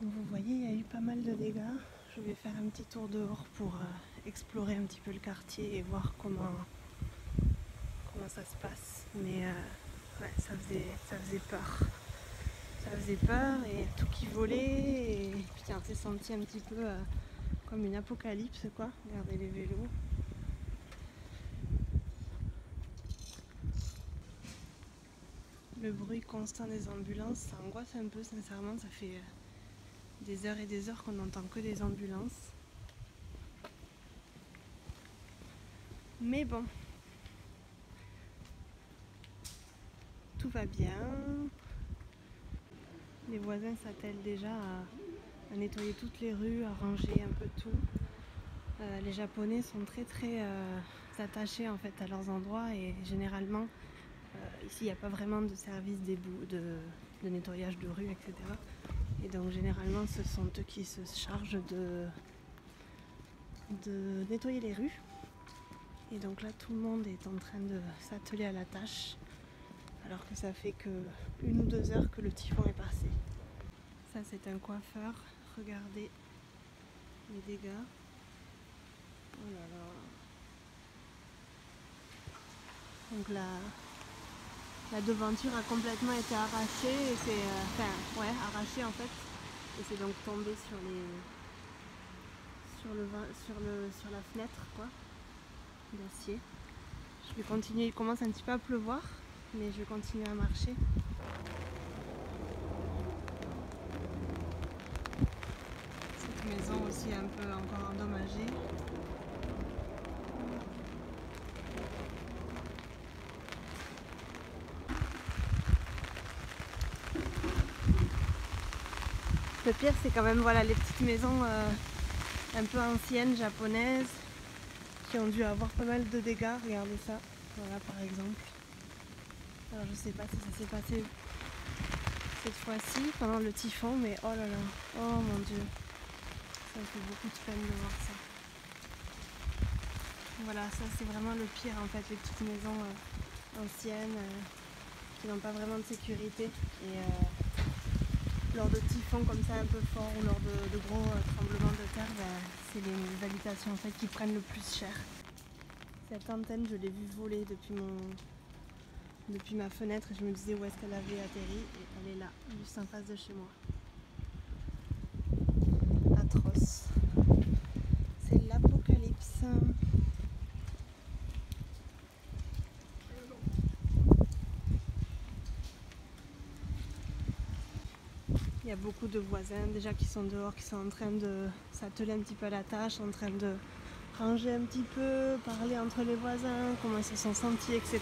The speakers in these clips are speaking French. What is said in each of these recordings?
Vous voyez, il y a eu pas mal de dégâts. Je vais faire un petit tour dehors pour explorer un petit peu le quartier et voir comment ça se passe. Mais ouais, ça faisait peur. Ça faisait peur et tout qui volait. Et putain, on s'est senti un petit peu comme une apocalypse, quoi. Regardez les vélos. Le bruit constant des ambulances, ça angoisse un peu, sincèrement. Ça fait des heures et des heures qu'on n'entend que des ambulances. Mais bon, tout va bien. Les voisins s'attellent déjà à nettoyer toutes les rues, à ranger un peu tout. Les Japonais sont très attachés en fait à leurs endroits et généralement ici il n'y a pas vraiment de service de nettoyage de rue, etc. Et donc généralement ce sont eux qui se chargent de nettoyer les rues. Et donc là tout le monde est en train de s'atteler à la tâche alors que ça fait que 1 ou 2 heures que le typhon est passé. Ça c'est un coiffeur, regardez les dégâts. Oh là là. Donc la devanture a complètement été arrachée et c'est arrachée en fait et c'est donc tombé sur la fenêtre quoi d'acier. Je vais continuer, il commence un petit peu à pleuvoir mais je vais continuer à marcher. Cette maison aussi est un peu encore endommagée. Le pire c'est quand même voilà les petites maisons un peu anciennes japonaises qui ont dû avoir pas mal de dégâts. Regardez ça, voilà par exemple. Alors je sais pas si ça s'est passé cette fois-ci pendant le typhon, mais oh là là, oh mon dieu, ça me fait beaucoup de peine de voir ça. Voilà, ça c'est vraiment le pire en fait, les petites maisons anciennes qui n'ont pas vraiment de sécurité et lors de typhons comme ça un peu forts ou lors de gros tremblements de terre, c'est les habitations en fait qui prennent le plus cher. Cette antenne je l'ai vue voler depuis ma fenêtre et je me disais où est-ce qu'elle avait atterri et elle est là, juste en face de chez moi. Atroce. C'est l'apocalypse. Il y a beaucoup de voisins déjà qui sont dehors, qui sont en train de s'atteler un petit peu à la tâche, en train de ranger un petit peu, parler entre les voisins, comment ils se sont sentis, etc.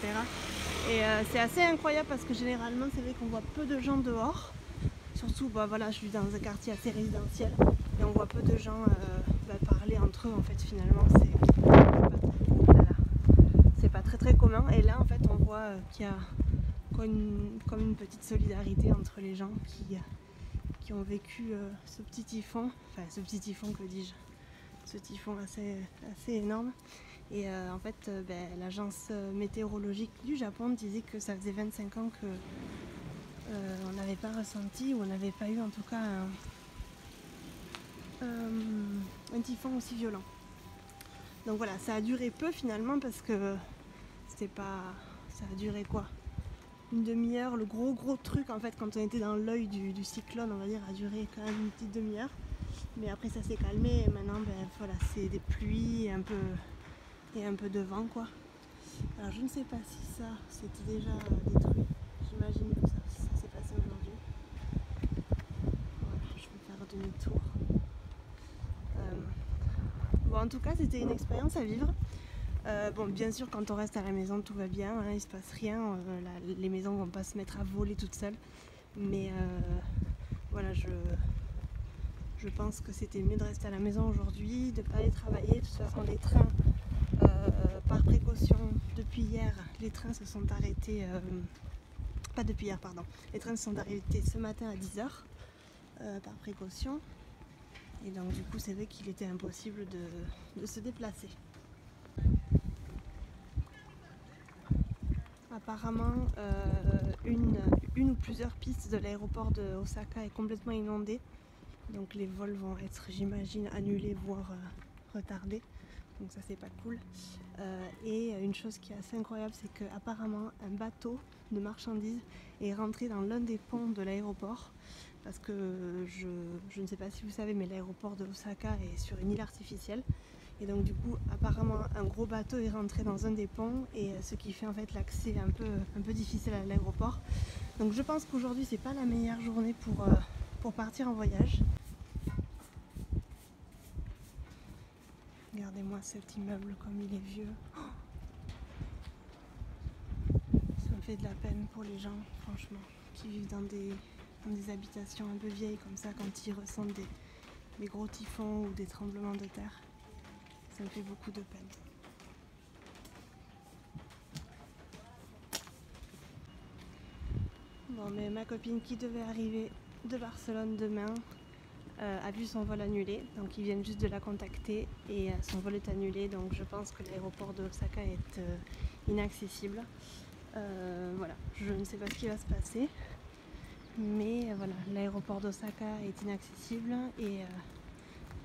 Et c'est assez incroyable parce que généralement c'est vrai qu'on voit peu de gens dehors. Surtout, voilà, je vis dans un quartier assez résidentiel et on voit peu de gens parler entre eux en fait finalement. C'est pas très commun. Et là en fait on voit qu'il y a comme une petite solidarité entre les gens qui ont vécu ce petit typhon, que dis-je, ce typhon assez énorme. Et en fait l'agence météorologique du Japon disait que ça faisait 25 ans que on n'avait pas ressenti ou on n'avait pas eu en tout cas un typhon aussi violent. Donc voilà, ça a duré peu finalement parce que c'était pas... ça a duré quoi, une demi-heure. Le gros truc en fait quand on était dans l'œil du cyclone on va dire a duré quand même une petite demi-heure. Mais après ça s'est calmé et maintenant voilà, c'est des pluies et un peu de vent quoi. Alors je ne sais pas si ça c'était déjà détruit. J'imagine que ça s'est passé aujourd'hui. Voilà, je vais faire demi-tour. Bon en tout cas c'était une expérience à vivre. Bon bien sûr quand on reste à la maison tout va bien, hein, il se passe rien, les maisons vont pas se mettre à voler toutes seules. Mais voilà, je pense que c'était mieux de rester à la maison aujourd'hui, de ne pas aller travailler. De toute façon les trains, par précaution, depuis hier, les trains se sont arrêtés, pas depuis hier pardon, les trains se sont arrêtés ce matin à 10h par précaution. Et donc du coup c'est vrai qu'il était impossible de se déplacer. Apparemment une ou plusieurs pistes de l'aéroport de Osaka est complètement inondée. Donc les vols vont être, j'imagine, annulés, voire retardés. Donc ça c'est pas cool. Et une chose qui est assez incroyable, c'est qu'apparemment un bateau de marchandises est rentré dans l'un des ponts de l'aéroport. Parce que je ne sais pas si vous savez, mais l'aéroport de Osaka est sur une île artificielle. Et donc du coup, apparemment, un gros bateau est rentré dans un des ponts, et ce qui fait en fait l'accès un peu difficile à l'aéroport. Donc je pense qu'aujourd'hui, c'est pas la meilleure journée pour partir en voyage. Regardez-moi cet immeuble comme il est vieux. Oh, ça me fait de la peine pour les gens, franchement, qui vivent dans des habitations un peu vieilles comme ça, quand ils ressentent des gros typhons ou des tremblements de terre. Ça me fait beaucoup de peine. Bon, mais ma copine qui devait arriver de Barcelone demain a vu son vol annulé, donc ils viennent juste de la contacter et son vol est annulé, donc je pense que l'aéroport de Osaka est inaccessible. Voilà, je ne sais pas ce qui va se passer, mais voilà, l'aéroport d'Osaka est inaccessible et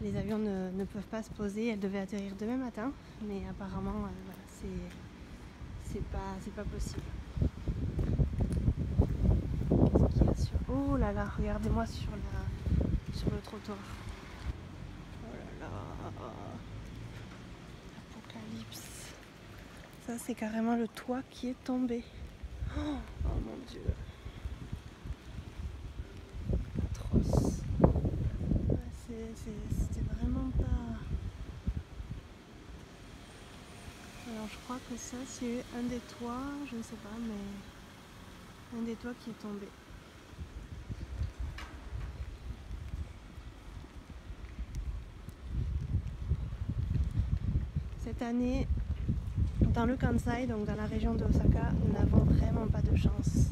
les avions ne peuvent pas se poser. Elle devait atterrir demain matin, mais apparemment voilà, c'est pas possible. Qu'est-ce qu'il y a sur... Oh là là, regardez-moi sur le trottoir. Oh là là, apocalypse. Ça c'est carrément le toit qui est tombé. Oh mon dieu. Atroce. Ouais, c'était vraiment pas... Alors je crois que ça c'est un des toits, je ne sais pas, mais un des toits qui est tombé. Cette année, dans le Kansai, donc dans la région de Osaka, nous n'avons vraiment pas de chance.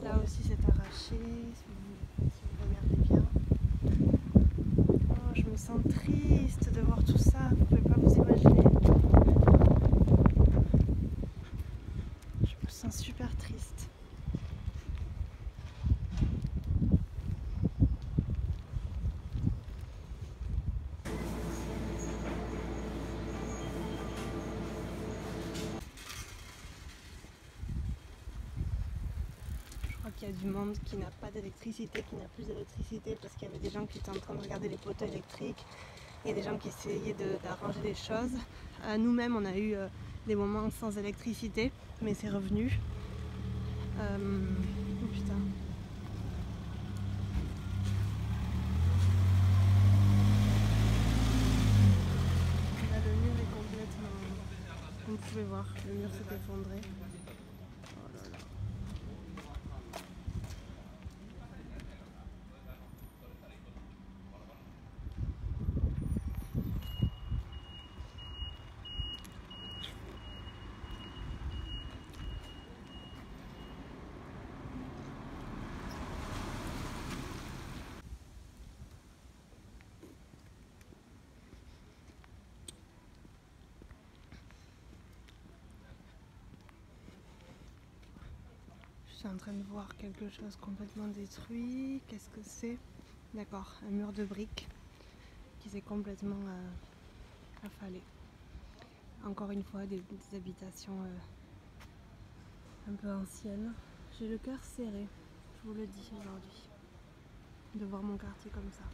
Là aussi c'est arraché, si vous regardez bien. Oh, je me sens triste de voir tout ça, vous pouvez pas vous imaginer. Je me sens super triste. Il y a du monde qui n'a pas d'électricité, qui n'a plus d'électricité parce qu'il y avait des gens qui étaient en train de regarder les poteaux électriques et des gens qui essayaient d'arranger des choses. Nous-mêmes, on a eu des moments sans électricité, mais c'est revenu. Oh putain. Là, le mur est complètement... Comme vous pouvez voir, le mur s'est effondré. Oh là là. Je suis en train de voir quelque chose complètement détruit. Qu'est-ce que c'est? D'accord, un mur de briques qui s'est complètement affalé. Encore une fois, des habitations un peu anciennes. J'ai le cœur serré, je vous le dis aujourd'hui, de voir mon quartier comme ça.